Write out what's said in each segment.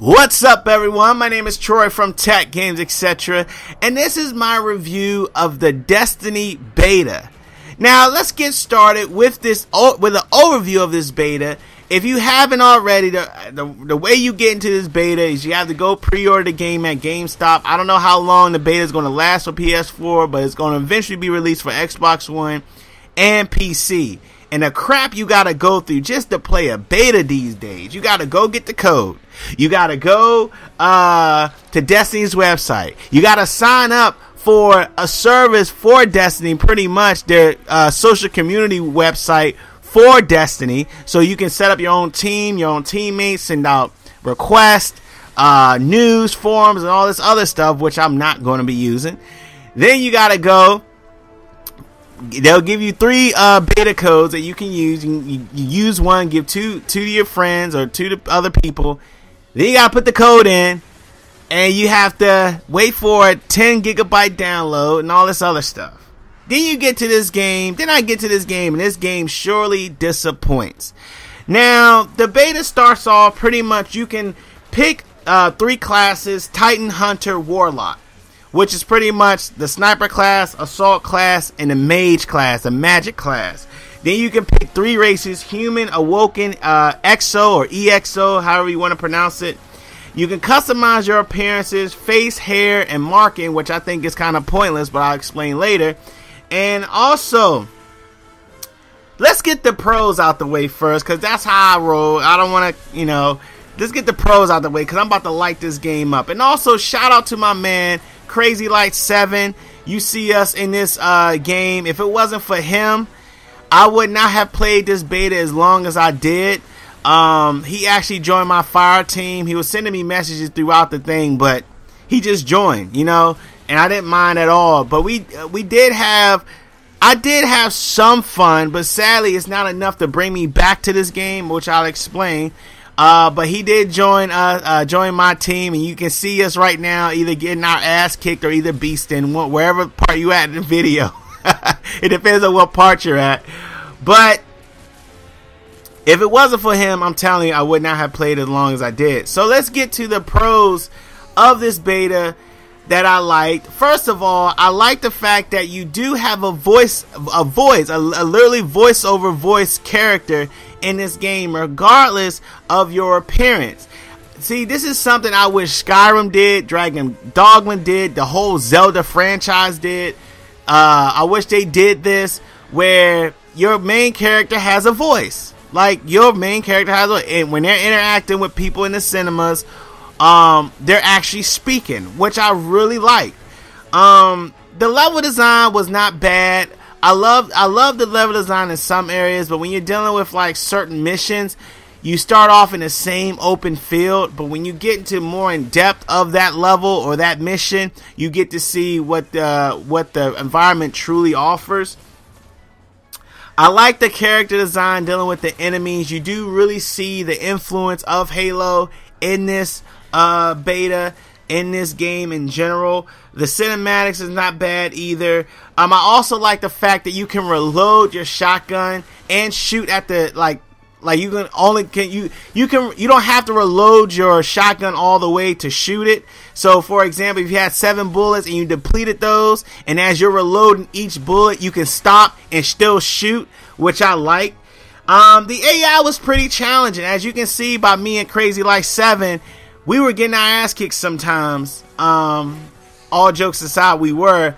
What's up, everyone? My name is Troy from TechGamesEtc, and this is my review of the Destiny beta. Now, let's get started with an overview of this beta. If you haven't already, the way you get into this beta is you have to go pre-order the game at GameStop. I don't know how long the beta is going to last for PS4, but it's going to eventually be released for Xbox One and PC. And the crap you gotta go through just to play a beta these days. You gotta go get the code. You gotta go to Destiny's website. You gotta sign up for a service for Destiny, pretty much their social community website for Destiny, so you can set up your own team, your own teammates, send out requests, news, forums, and all this other stuff, which I'm not going to be using. Then you gotta go. They'll give you 3 beta codes that you can use. You use one, give two to your friends or 2 to other people. Then you gotta put the code in, and you have to wait for a 10 gigabyte download and all this other stuff. Then you get to this game. Then I get to this game, and this game surely disappoints. Now, the beta starts off pretty much. You can pick 3 classes: Titan, Hunter, Warlock, which is pretty much the sniper class, assault class, and the mage class, the magic class. Then you can pick 3 races: human, awoken, exo or EXO, however you want to pronounce it. You can customize your appearances, face, hair, and marking, which I think is kind of pointless, but I'll explain later. And also, let's get the pros out the way first, because that's how I roll. I don't want to, let's get the pros out the way, because I'm about to light this game up. And also, shout out to my man, Crazy Light 7. You see us in this game. If it wasn't for him, I would not have played this beta as long as I did. He actually joined my fire team. He was sending me messages throughout the thing, but he just joined, and I didn't mind at all. But I did have some fun, but sadly it's not enough to bring me back to this game, which I'll explain. But he did join my team, and you can see us right now either getting our ass kicked or either beasting, wherever part you at in the video. It depends on what part you're at. But if it wasn't for him, I'm telling you, I would not have played as long as I did. So let's get to the pros of this beta that I liked. First of all, I like the fact that you do have a literally voice-over voice character in this game, regardless of your appearance. See, this is something I wish Skyrim did, Dragon Dogma did, the whole Zelda franchise did. I wish they did this, where your main character has a voice. Like, your main character has a, and when they're interacting with people in the cinemas, they're actually speaking, which I really like. The level design was not bad. I love the level design in some areas, but when you're dealing with like certain missions, you start off in the same open field, but when you get into more in depth of that level or that mission, you get to see what the environment truly offers. I like the character design dealing with the enemies. You do really see the influence of Halo in this beta, in this game in general. The cinematics is not bad either. I also like the fact that you can reload your shotgun and shoot at the you don't have to reload your shotgun all the way to shoot it. So for example, if you had 7 bullets and you depleted those, and as you're reloading each bullet, you can stop and still shoot, which I like. The AI was pretty challenging, as you can see by me and Crazy Light 7. We were getting our ass kicked sometimes. All jokes aside, we were.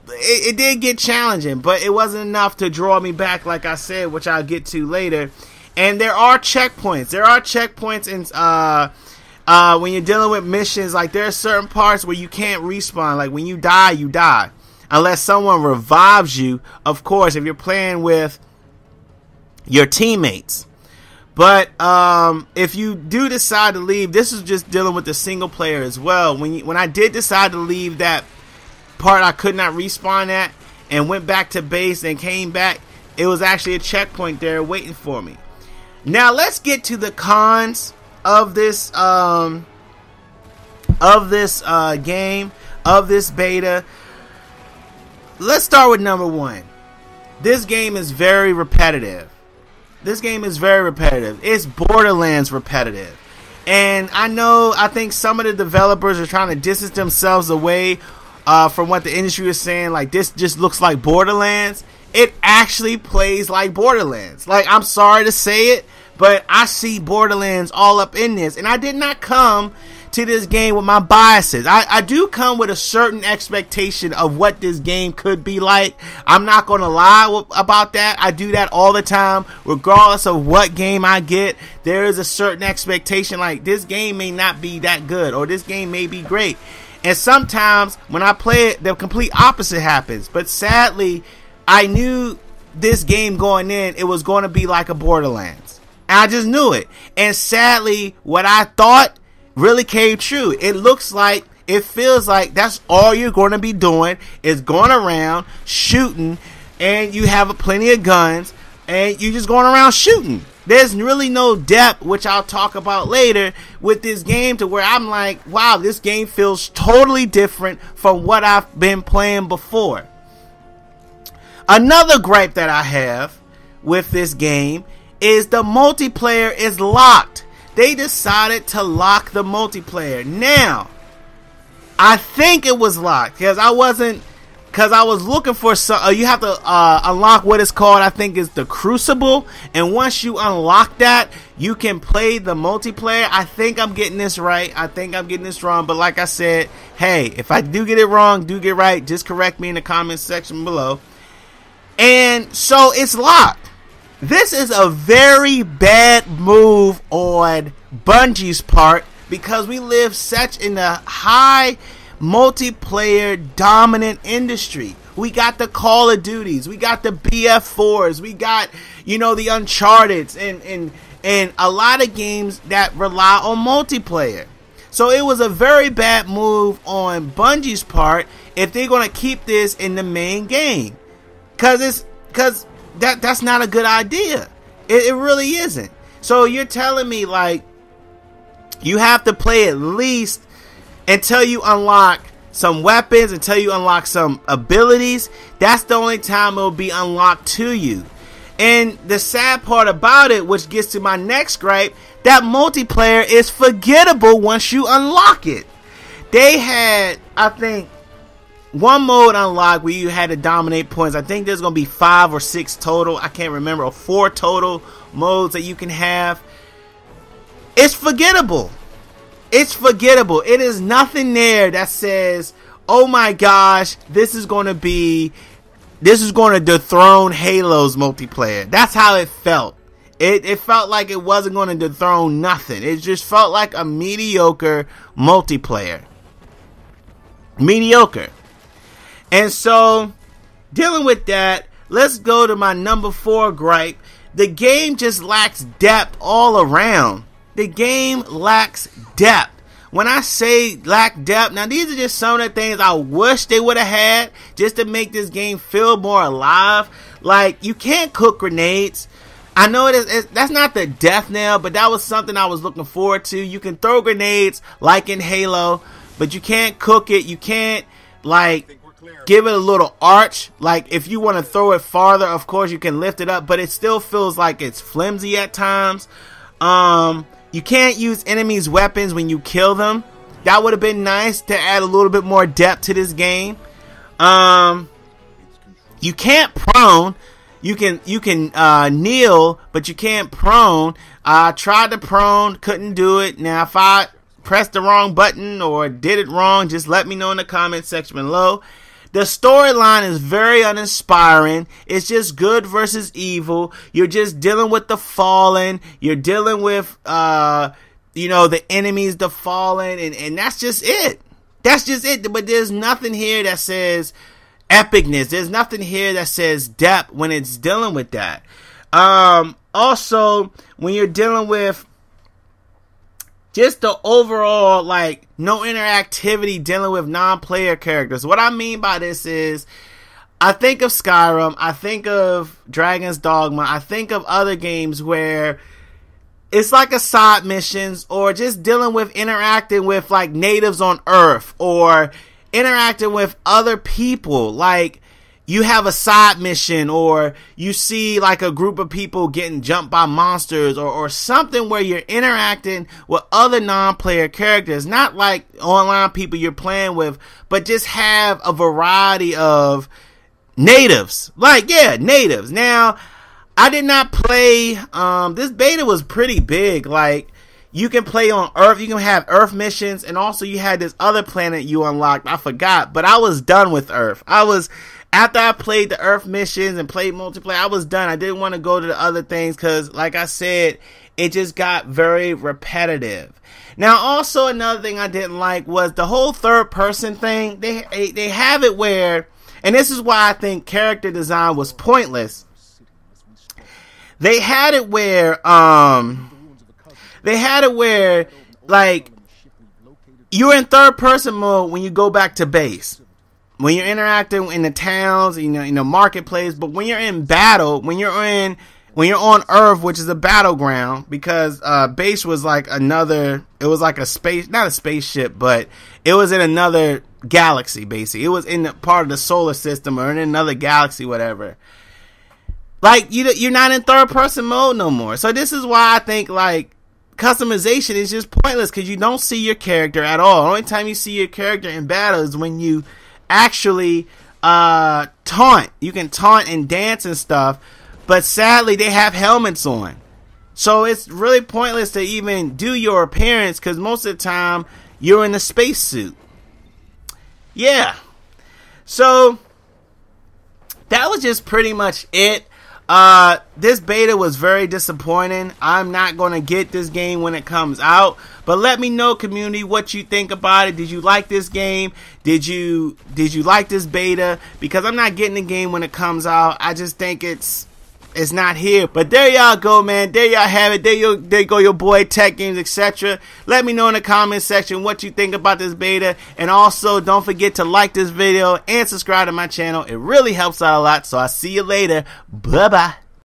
It did get challenging, but it wasn't enough to draw me back, like I said, which I'll get to later. And there are checkpoints. There are checkpoints in when you're dealing with missions. Like, there are certain parts where you can't respawn. Like, when you die, you die. Unless someone revives you, of course, if you're playing with your teammates. But if you do decide to leave, this is just dealing with the single player as well. When I did decide to leave that part I could not respawn at and went back to base and came back, it was actually a checkpoint there waiting for me. Now let's get to the cons of this game, of this beta. Let's start with number 1. This game is very repetitive. This game is very repetitive. It's Borderlands repetitive. And I think some of the developers are trying to distance themselves away from what the industry is saying. Like, this just looks like Borderlands. It actually plays like Borderlands. Like, I'm sorry to say it, but I see Borderlands all up in this. And I did not come to this game with my biases. I do come with a certain expectation of what this game could be like. I'm not going to lie about that. I do that all the time. Regardless of what game I get, there is a certain expectation, like, this game may not be that good, or this game may be great. And sometimes when I play it, the complete opposite happens. But sadly, I knew this game going in, it was going to be like a Borderlands. And I just knew it. And sadly, what I thought really came true. It feels like that's all you're going to be doing, is going around shooting, and you have plenty of guns, and you're just going around shooting. There's really no depth, which I'll talk about later, with this game, to where I'm like, wow, this game feels totally different from what I've been playing before. Another gripe that I have with this game is the multiplayer is locked. They decided to lock the multiplayer. Now, I think it was locked because I was looking for some. You have to unlock what is called, I think, is the Crucible, and once you unlock that, you can play the multiplayer. I think I'm getting this right. I think I'm getting this wrong, but like I said, hey, if I do get it wrong, do get right, just correct me in the comment section below. And so it's locked. This is a very bad move on Bungie's part, because we live such in a high multiplayer dominant industry. We got the Call of Duties, we got the BF4s, we got, the Uncharted's, and a lot of games that rely on multiplayer. So it was a very bad move on Bungie's part if they're going to keep this in the main game. Because that's not a good idea. It really isn't. So you're telling me, like, you have to play at least until you unlock some weapons, until you unlock some abilities. That's the only time it will be unlocked to you. And the sad part about it, which gets to my next gripe, that multiplayer is forgettable once you unlock it. They had, I think, one mode unlocked where you had to dominate points. I think there's going to be 5 or 6 total. I can't remember. Or 4 total modes that you can have. It's forgettable. It's forgettable. It is nothing there that says, oh my gosh, this is going to dethrone Halo's multiplayer. That's how it felt. It felt like it wasn't going to dethrone nothing. It just felt like a mediocre multiplayer. Mediocre. And so, dealing with that, let's go to my number 4 gripe. The game just lacks depth all around. The game lacks depth. When I say lack depth, now these are just some of the things I wish they would have had just to make this game feel more alive. Like, you can't cook grenades. I know that's not the death knell, but that was something I was looking forward to. You can throw grenades like in Halo, but you can't cook it. You can't, like, give it a little arch. Like, if you want to throw it farther, of course you can lift it up, but it still feels like it's flimsy at times. You can't use enemies' weapons when you kill them. That would have been nice to add a little bit more depth to this game. You can't prone. You can kneel, but you can't prone. I tried to prone, couldn't do it. Now, if I pressed the wrong button or did it wrong, just let me know in the comment section below. The storyline is very uninspiring. It's just good versus evil. You're just dealing with the fallen. You're dealing with, the enemies, the fallen, and that's just it. That's just it. But there's nothing here that says epicness. There's nothing here that says depth when it's dealing with that. Also, when you're dealing with just the overall, like, no interactivity dealing with non-player characters. What I mean by this is, I think of Skyrim, I think of Dragon's Dogma, I think of other games where it's like a side missions, or just dealing with interacting with, like, natives on Earth, or interacting with other people. Like, you have a side mission, or you see like a group of people getting jumped by monsters, or something where you're interacting with other non-player characters, not like online people you're playing with, but just have a variety of natives. Like, yeah, natives. Now, I did not play, this beta was pretty big. Like, you can play on Earth, you can have Earth missions, and also you had this other planet you unlocked, I forgot, but I was done with Earth. After I played the Earth missions and played multiplayer, I was done. I didn't want to go to the other things because, like I said, it just got very repetitive. Now, also another thing I didn't like was the whole third person thing. They have it where, and this is why I think character design was pointless. They had it where, like, you're in third person mode when you go back to base. When you're interacting in the towns, in the marketplace, but when you're in battle, when you're on Earth, which is a battleground, because base was like it was like a space, not a spaceship, but it was in another galaxy, basically. It was in the part of the solar system or in another galaxy, whatever. Like, you're not in third person mode no more. So this is why I think, like, customization is just pointless, because you don't see your character at all. The only time you see your character in battle is when you actually taunt. You can taunt and dance and stuff, but sadly they have helmets on, so it's really pointless to even do your appearance, because most of the time you're in a spacesuit. Yeah, so that was just pretty much it. This beta was very disappointing. I'm not going to get this game when it comes out, but let me know, community, what you think about it. Did you like this game? Did you like this beta? Because I'm not getting the game when it comes out. I just think it's not here. But there y'all go, man. There y'all have it. There go your boy TechGamesEtc. Let me know in the comment section what you think about this beta, and also don't forget to like this video and subscribe to my channel. It really helps out a lot. So I'll see you later. Bye bye.